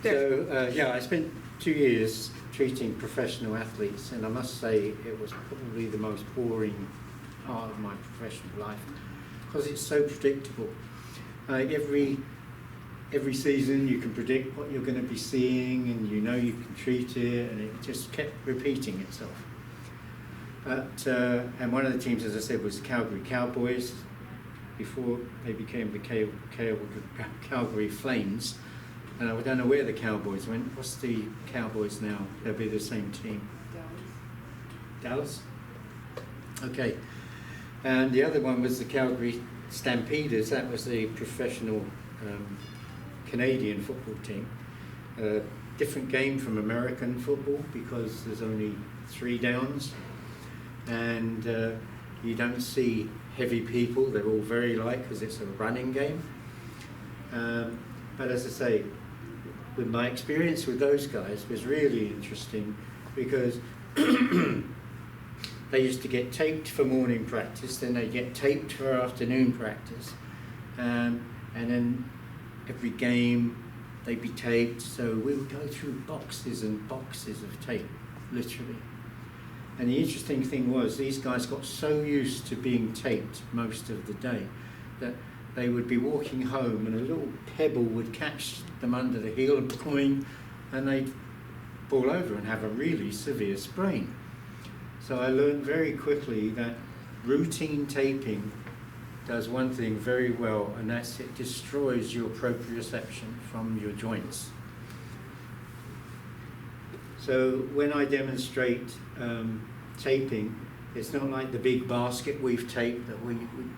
So, yeah, I spent 2 years treating professional athletes, and I must say it was probably the most boring part of my professional life because it's so predictable. Every season you can predict what you're going to be seeing, and you know you can treat it, and it just kept repeating itself. But and one of the teams, as I said, was the Calgary Cowboys before they became the Calgary Flames. And I don't know where the Cowboys went. What's the Cowboys now? They'll be the same team. Dallas? Okay. And the other one was the Calgary Stampeders. That was the professional Canadian football team. Different game from American football because there's only 3 downs. And you don't see heavy people. They're all very light because it's a running game. But as I say, with my experience with those guys was really interesting because they used to get taped for morning practice, then they get taped for afternoon practice, and then every game they'd be taped. So we would go through boxes and boxes of tape, literally. And the interesting thing was these guys got so used to being taped most of the day that they would be walking home and a little pebble would catch them under the heel and they'd fall over and have a really severe sprain. So I learned very quickly that routine taping does one thing very well, and that's it destroys your proprioception from your joints. So when I demonstrate taping, it's not like the big basket weave tape that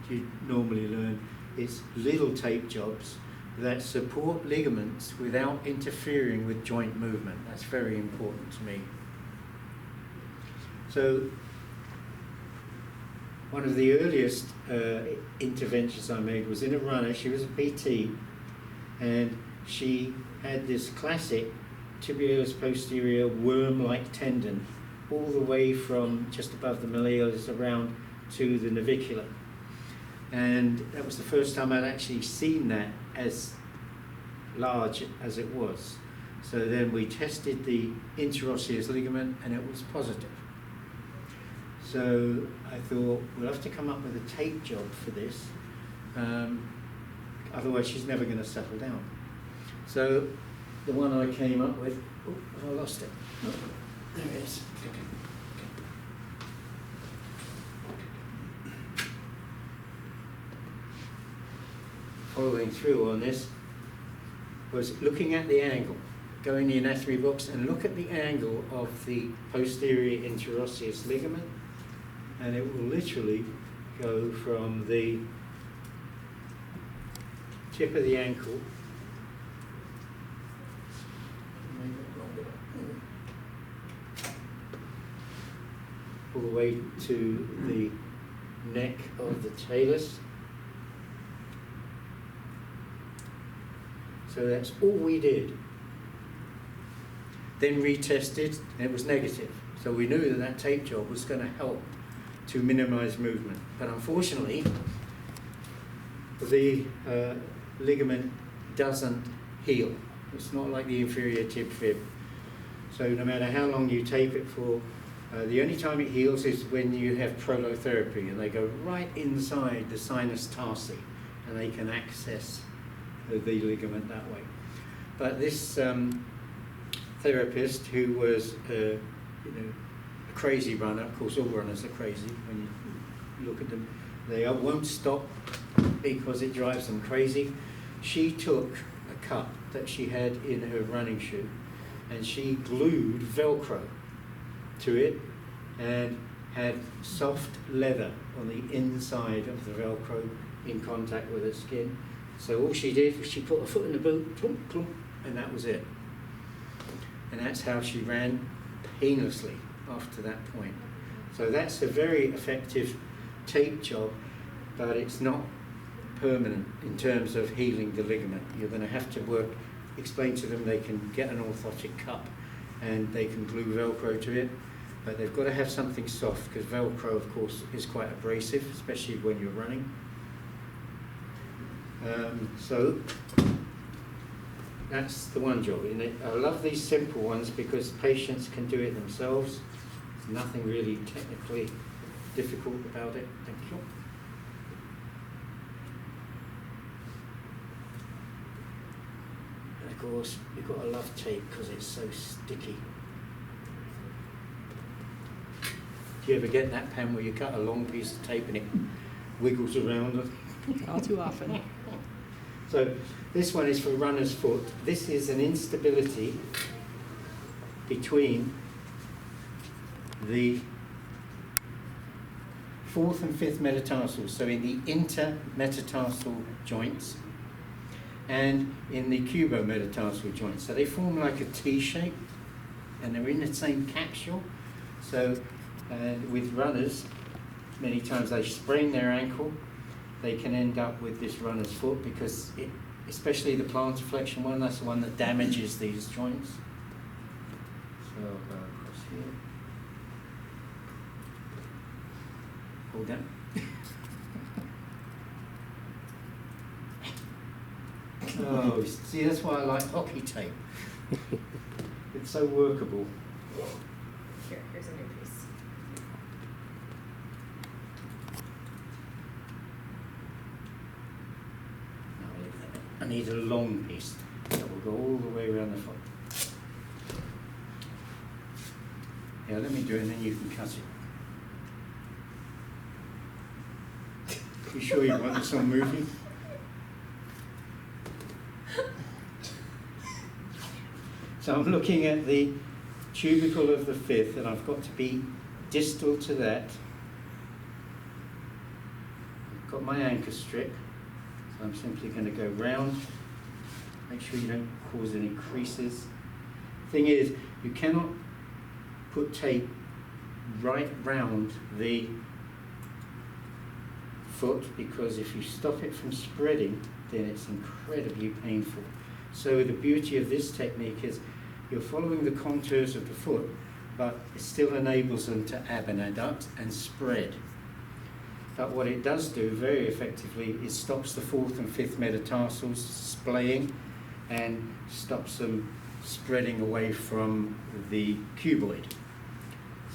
you normally learn. It's little tape jobs that support ligaments without interfering with joint movement. That's very important to me. So one of the earliest interventions I made was in a runner. She was a PT, and she had this classic tibialis posterior worm-like tendon all the way from just above the malleolus around to the navicular. And that was the first time I'd actually seen that as large as it was. So then we tested the interosseous ligament and it was positive. So I thought, we'll have to come up with a tape job for this, otherwise she's never going to settle down. So the one I came up with, oh, I lost it. Oh, there it is. Following through on this was looking at the angle. Go in the anatomy books and look at the angle of the posterior interosseous ligament, and it will literally go from the tip of the ankle all the way to the neck of the talus. So that's all we did. Then retested, and it was negative. So we knew that that tape job was going to help to minimize movement. But unfortunately, the ligament doesn't heal. It's not like the inferior tib fib. So no matter how long you tape it for, the only time it heals is when you have prolotherapy, and they go right inside the sinus tarsi, and they can access the ligament that way. But this therapist, who was a crazy runner, of course all runners are crazy when you look at them, they won't stop because it drives them crazy. She took a cup that she had in her running shoe and she glued Velcro to it and had soft leather on the inside of the Velcro in contact with her skin. So all she did was she put her foot in the boot, clump, clump, and that was it. And that's how she ran painlessly after that point. So that's a very effective tape job, but it's not permanent in terms of healing the ligament. You're going to have to explain to them they can get an orthotic cup and they can glue Velcro to it, but they've got to have something soft because Velcro, of course, is quite abrasive, especially when you're running. So that's the one job. And I love these simple ones because patients can do it themselves. There's nothing really technically difficult about it. Thank you. And of course, you've got to love tape because it's so sticky. Do you ever get that pen where you cut a long piece of tape and it wiggles around? All too often. So this one is for runner's foot. This is an instability between the fourth and fifth metatarsals, so in the intermetatarsal joints and in the cubometatarsal joints. So they form like a T shape and they're in the same capsule. So with runners, many times they sprain their ankle, they can end up with this runner's foot because especially the plantar flexion one, that's the one that damages these joints. So I'll go across here. Hold down. Oh, see, that's why I like hockey tape. It's so workable. Here's a new piece. I need a long piece that will go all the way around the foot. Yeah, let me do it and then you can cut it. You sure you want this on moving? So I'm looking at the tubercle of the fifth and I've got to be distal to that. I've got my anchor strip. So I'm simply going to go round, make sure you don't cause any creases. Thing is, you cannot put tape right round the foot because if you stop it from spreading, then it's incredibly painful. So the beauty of this technique is you're following the contours of the foot, but it still enables them to abduct and spread. But what it does do very effectively is stops the fourth and fifth metatarsals splaying and stops them spreading away from the cuboid.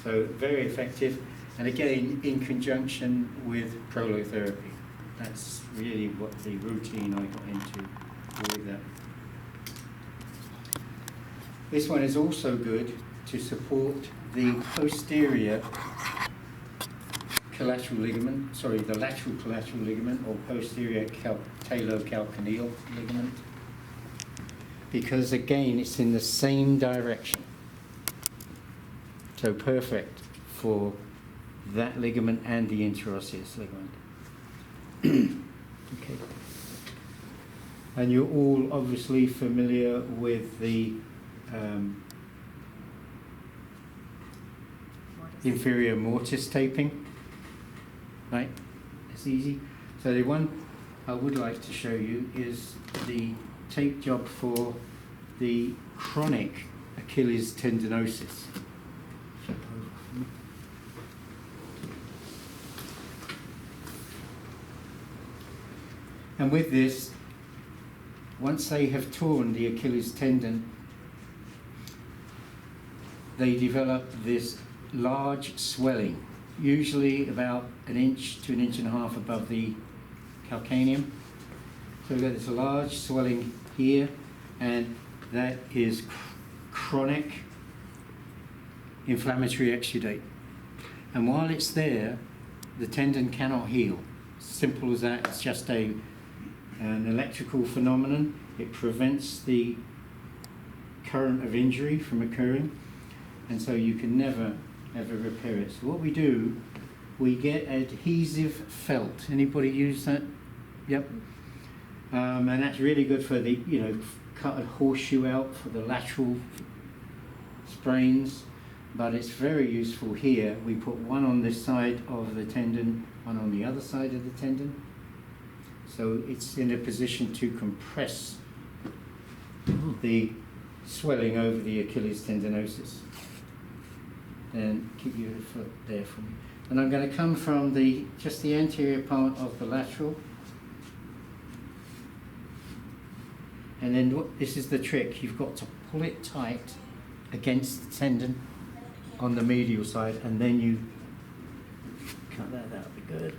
So very effective, and again in conjunction with prolotherapy. That's really what the routine I got into with that. This one is also good to support the posterior collateral ligament, sorry, the lateral collateral ligament or posterior talocalcaneal ligament, because again it's in the same direction. So perfect for that ligament and the interosseous ligament. Okay. And you're all obviously familiar with the inferior mortise taping, right? It's easy. So the one I would like to show you is the tape job for the chronic Achilles tendinosis. And with this, once they have torn the Achilles tendon, they develop this large swelling, usually about 1 inch to 1.5 inches above the calcaneum. So we've got this large swelling here, and that is chronic inflammatory exudate. And while it's there, the tendon cannot heal. Simple as that. It's just an electrical phenomenon. It prevents the current of injury from occurring, and so you can never ever repair it. So what we do, we get adhesive felt. Anybody use that? Yep. And that's really good for the, cut a horseshoe out for the lateral sprains, but it's very useful here. We put one on this side of the tendon, one on the other side of the tendon. So it's in a position to compress the swelling over the Achilles tendinosis. And keep your foot there for me. And I'm going to come from just the anterior part of the lateral And then this is the trick, you've got to pull it tight against the tendon on the medial side, and then you cut that, that'll be good.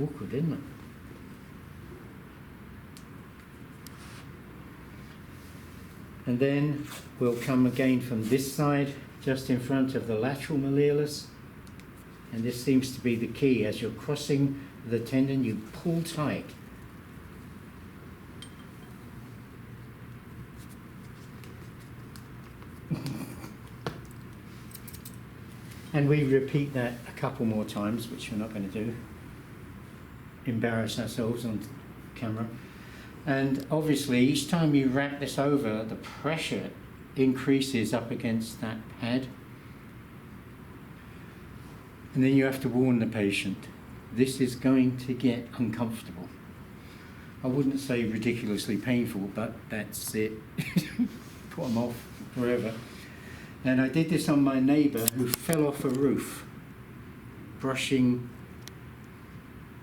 Awkward, isn't it? And then we'll come again from this side, just in front of the lateral malleolus. And this seems to be the key. As you're crossing the tendon, you pull tight. And we repeat that a couple more times, which we're not going to do. Embarrass ourselves on camera. And obviously, each time you wrap this over, the pressure increases up against that pad. And then you have to warn the patient, this is going to get uncomfortable. I wouldn't say ridiculously painful, but that's it. Put them off forever. And I did this on my neighbour who fell off a roof, brushing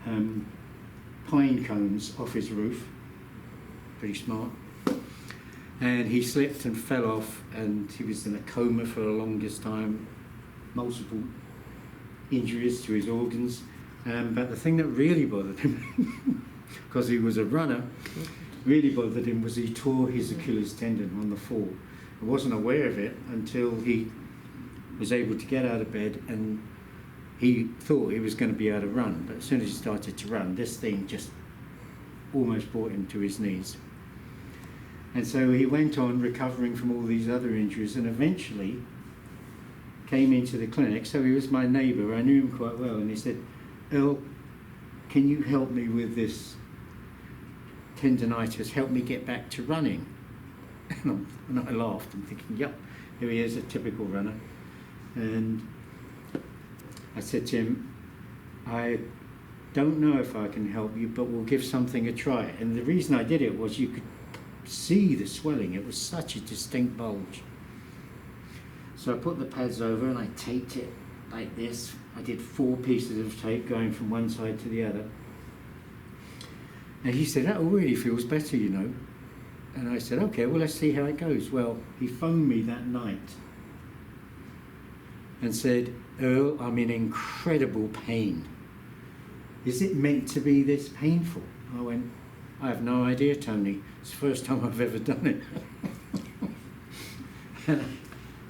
pine cones off his roof. Pretty smart. And he slipped and fell off, and he was in a coma for the longest time, multiple injuries to his organs. But the thing that really bothered him, because he was a runner, really bothered him was he tore his Achilles tendon on the fall. I wasn't aware of it until he was able to get out of bed, and he thought he was going to be able to run. But as soon as he started to run, this thing just almost brought him to his knees. And so he went on recovering from all these other injuries, and eventually came into the clinic. So he was my neighbour, I knew him quite well, and he said, Earl, can you help me with this tendinitis, help me get back to running? And I laughed, I'm thinking, yep, here he is, a typical runner. And I said to him, I don't know if I can help you, but we'll give something a try. And the reason I did it was you could see the swelling, it was such a distinct bulge. So I put the pads over and I taped it like this. I did 4 pieces of tape going from one side to the other. And he said, that really feels better, you know. And I said, okay, well, let's see how it goes. Well, he phoned me that night and said, Earl, I'm in incredible pain. Is it meant to be this painful? I went, I have no idea, Tony. It's the first time I've ever done it.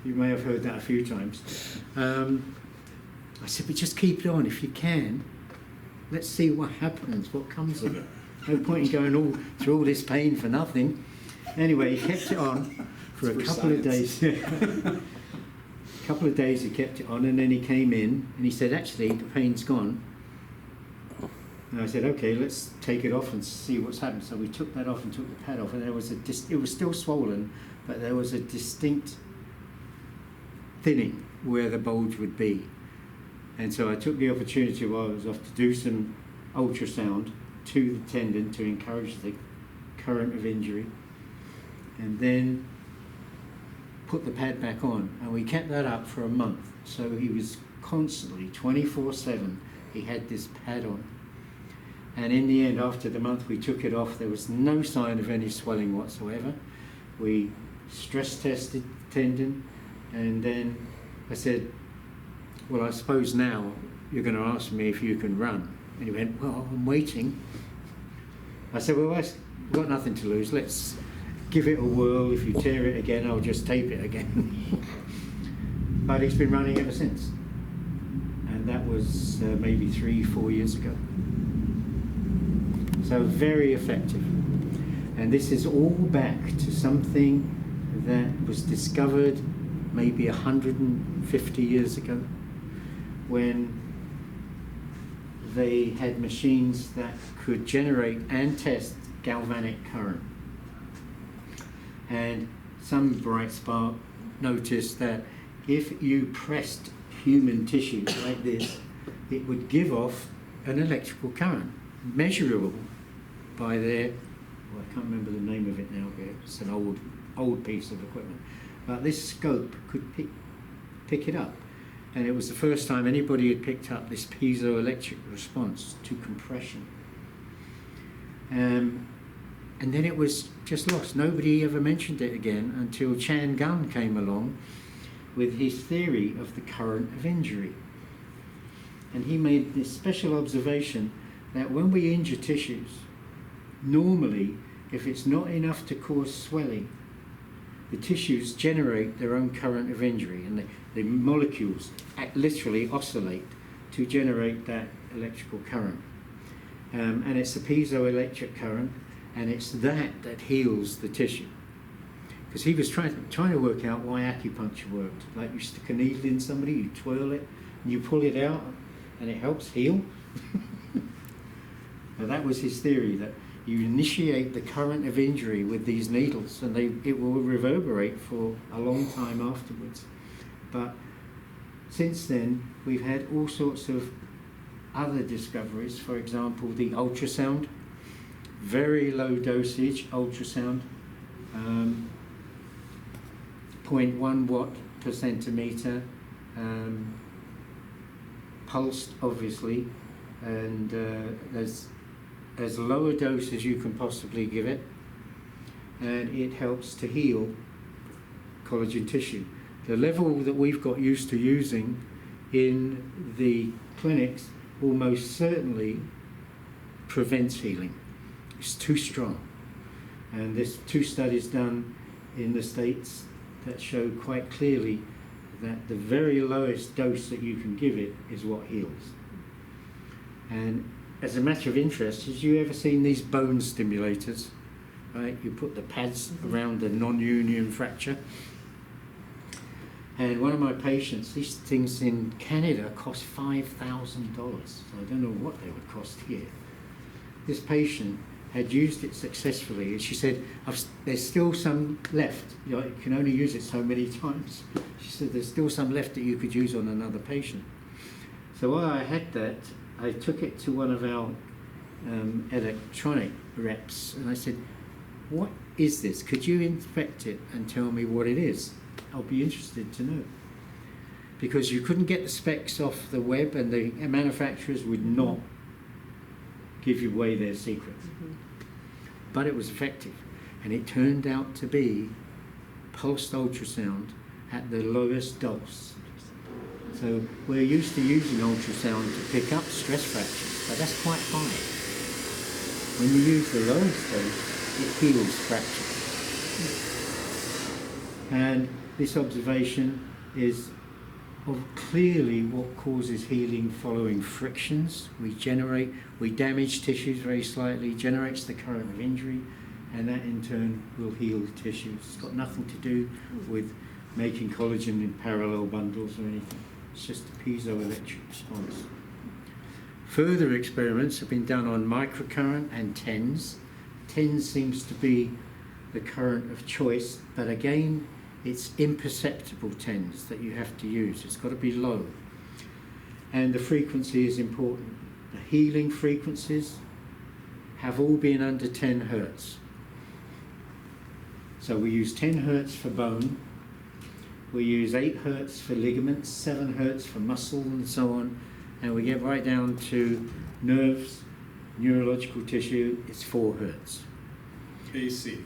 You may have heard that a few times. I said, but just keep it on if you can. Let's see what happens, what comes of it. No point in going through all this pain for nothing. Anyway, he kept it on for a couple of days. A couple of days he kept it on, and then he came in and he said, actually, the pain's gone. And I said, okay, let's take it off and see what's happened. So we took that off and took the pad off, and there was it was still swollen, but there was a distinct thinning where the bulge would be. And so I took the opportunity while I was off to do some ultrasound to the tendon to encourage the current of injury, and then put the pad back on. And we kept that up for a month. So he was constantly, 24/7, he had this pad on. And in the end, after the month we took it off, there was no sign of any swelling whatsoever. We stress tested the tendon, and then I said, well, I suppose now you're going to ask me if you can run. And he went, well, I'm waiting. I said, well, I've got nothing to lose. Let's give it a whirl. If you tear it again, I'll just tape it again. But he's been running ever since. And that was maybe 3-4 years ago. So very effective. And this is all back to something that was discovered maybe 150 years ago, when they had machines that could generate and test galvanic current. And some bright spark noticed that if you pressed human tissue like this, it would give off an electrical current, measurable by their, well, I can't remember the name of it now, it's an old piece of equipment. But this scope could pick it up. And it was the first time anybody had picked up this piezoelectric response to compression. And then it was just lost. Nobody ever mentioned it again until Chan Gun came along with his theory of the current of injury. And he made this special observation that when we injure tissues, normally, if it's not enough to cause swelling, the tissues generate their own current of injury, and the molecules literally oscillate to generate that electrical current. And it's a piezoelectric current, and it's that heals the tissue. Because he was trying to work out why acupuncture worked. Like you stick a needle in somebody, you twirl it, and you pull it out, and it helps heal. Now that was his theory, that you initiate the current of injury with these needles, and it will reverberate for a long time afterwards. But since then, we've had all sorts of other discoveries. For example, the ultrasound, very low dosage ultrasound, 0.1 watt per centimetre, pulsed obviously, and as low a dose as you can possibly give it, and it helps to heal collagen tissue. The level that we've got used to using in the clinics almost certainly prevents healing. It's too strong. And there's 2 studies done in the States that show quite clearly that the very lowest dose that you can give it is what heals. And as a matter of interest, have you ever seen these bone stimulators? Right, you put the pads around the non-union fracture. And one of my patients, these things in Canada cost $5,000. So I don't know what they would cost here. This patient had used it successfully, and she said, there's still some left. You can only use it so many times. She said, there's still some left that you could use on another patient. So while I had that, I took it to one of our electronic reps, and I said, what is this? Could you inspect it and tell me what it is? I'll be interested to know. Because you couldn't get the specs off the web, and the manufacturers would not give you away their secrets. But it was effective, and it turned out to be pulsed ultrasound at the lowest dose. So we're used to using ultrasound to pick up stress fractures, but that's quite high. When you use the lowest dose, it heals fractures. And this observation is of clearly what causes healing following frictions. We damage tissues very slightly, generates the current of injury, and that in turn will heal tissues. It's got nothing to do with making collagen in parallel bundles or anything. It's just a piezoelectric response. Further experiments have been done on microcurrent and TENS. TENS seems to be the current of choice, but again, it's imperceptible TENS that you have to use. It's got to be low. And the frequency is important. The healing frequencies have all been under 10 hertz. So we use 10 hertz for bone, we use 8 hertz for ligaments, 7 hertz for muscle, and so on, and we get right down to nerves, neurological tissue, it's 4 hertz. AC.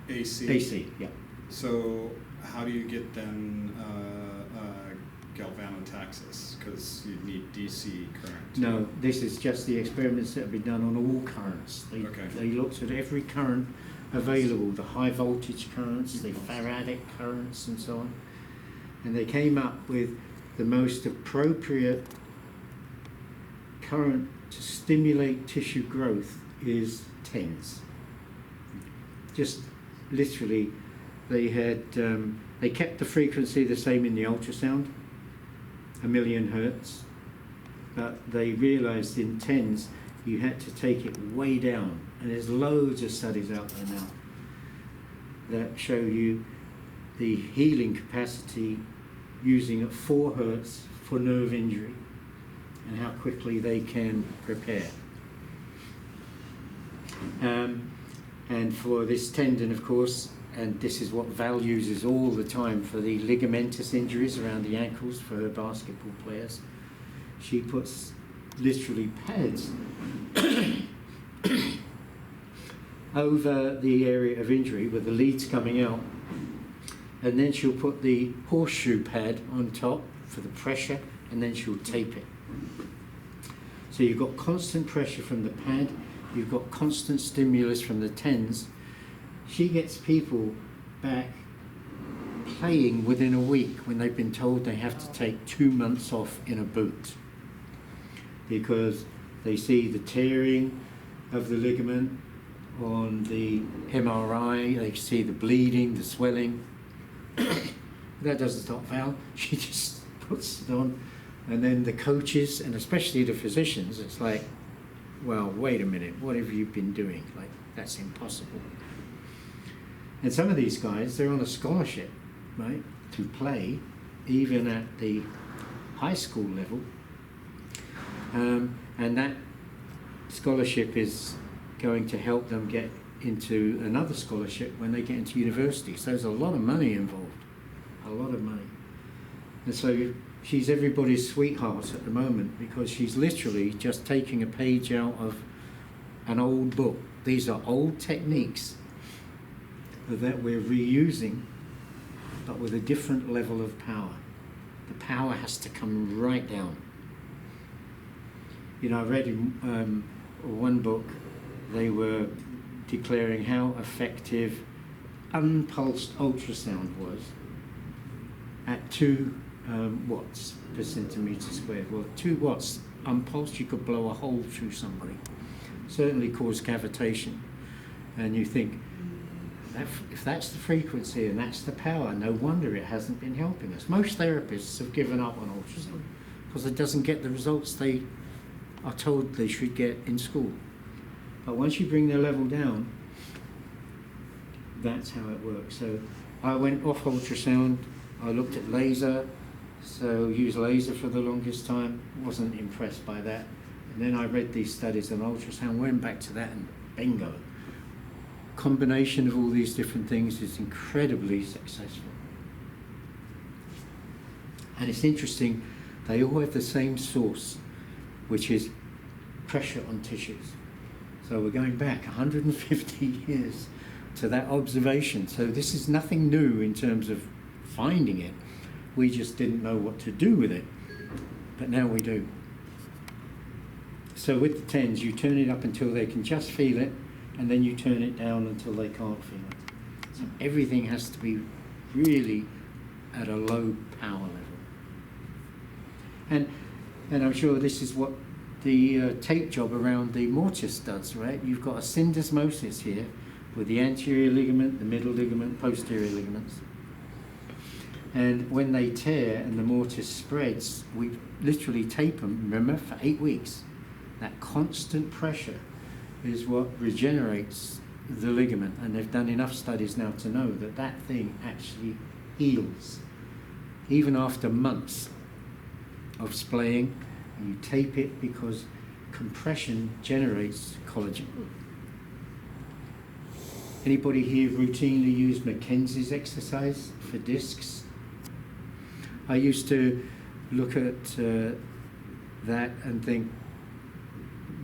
AC, yeah. So how do you get then galvanotaxis? Because you need DC current. No, this is just the experiments that have been done on all currents. They looked at every current available, the high voltage currents, the faradic currents, and so on. And they came up with the most appropriate current to stimulate tissue growth is TENS. Just literally, they kept the frequency the same in the ultrasound, 1,000,000 hertz, but they realized in TENS you had to take it way down, and there's loads of studies out there now that show you the healing capacity using at 4 hertz for nerve injury and how quickly they can repair. And for this tendon, of course, and this is what Val uses all the time for the ligamentous injuries around the ankles for her basketball players, she puts literally pads over the area of injury with the leads coming out, and then she'll put the horseshoe pad on top for the pressure, and then she'll tape it. So you've got constant pressure from the pad, you've got constant stimulus from the tens. She gets people back playing within a week when they've been told they have to take 2 months off in a boot because they see the tearing of the ligament on the MRI, they see the bleeding, the swelling. That doesn't stop Val. She just puts it on, and then the coaches and especially the physicians, it's like, well, wait a minute, what have you been doing? Like, that's impossible. And some of these guys, they're on a scholarship, right, to play even at the high school level, and that scholarship is going to help them get into another scholarship when they get into university. So there's a lot of money involved, a lot of money. And so she's everybody's sweetheart at the moment because she's literally just taking a page out of an old book. These are old techniques that we're reusing, but with a different level of power. The power has to come right down. You know, I read in one book, they were declaring how effective unpulsed ultrasound was at 2 watts per centimetre squared. Well, 2 watts unpulsed, you could blow a hole through somebody. Certainly cause cavitation. And you think, if that's the frequency and that's the power, no wonder it hasn't been helping us. Most therapists have given up on ultrasound because it doesn't get the results they are told they should get in school. But once you bring their level down, that's how it works. So I went off ultrasound, I looked at laser, so used laser for the longest time, wasn't impressed by that. And then I read these studies on ultrasound, went back to that, and bingo. Combination of all these different things is incredibly successful. And it's interesting, they all have the same source, which is pressure on tissues. So we're going back 150 years to that observation. So this is nothing new in terms of finding it. We just didn't know what to do with it, but now we do. So with the tens, you turn it up until they can just feel it, and then you turn it down until they can't feel it. So everything has to be really at a low power level. And I'm sure this is what the tape job around the mortise does, right? You've got a syndesmosis here with the anterior ligament, the middle ligament, posterior ligaments. And when they tear and the mortise spreads, we literally tape them, remember, for 8 weeks. That constant pressure is what regenerates the ligament, and they've done enough studies now to know that that thing actually heals. Even after months of splaying, you tape it because compression generates collagen. Anybody here routinely use Mackenzie's exercise for discs? I used to look at that and think,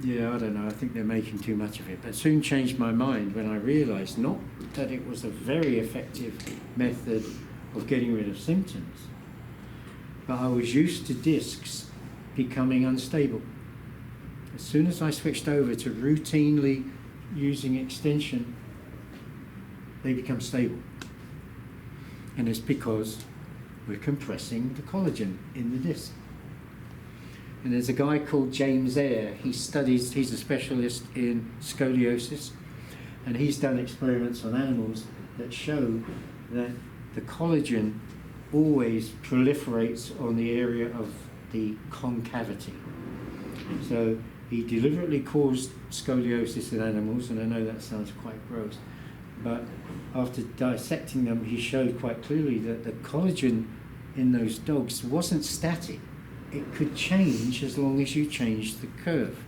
yeah, I don't know, I think they're making too much of it. But soon changed my mind when I realised not that it was a very effective method of getting rid of symptoms, but I was used to discs becoming unstable. As soon as I switched over to routinely using extension, they become stable. And it's because we're compressing the collagen in the disc. And there's a guy called James Eyre. He's a specialist in scoliosis, and he's done experiments on animals that show that the collagen always proliferates on the area of the concavity. So he deliberately caused scoliosis in animals, and I know that sounds quite gross, but after dissecting them, he showed quite clearly that the collagen in those dogs wasn't static. It could change as long as you changed the curve.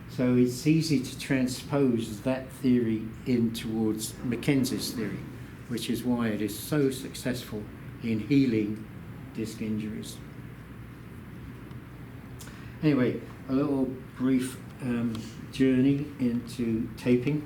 So it's easy to transpose that theory in towards Mackenzie's theory, which is why it is so successful in healing disc injuries. Anyway, a little brief journey into taping.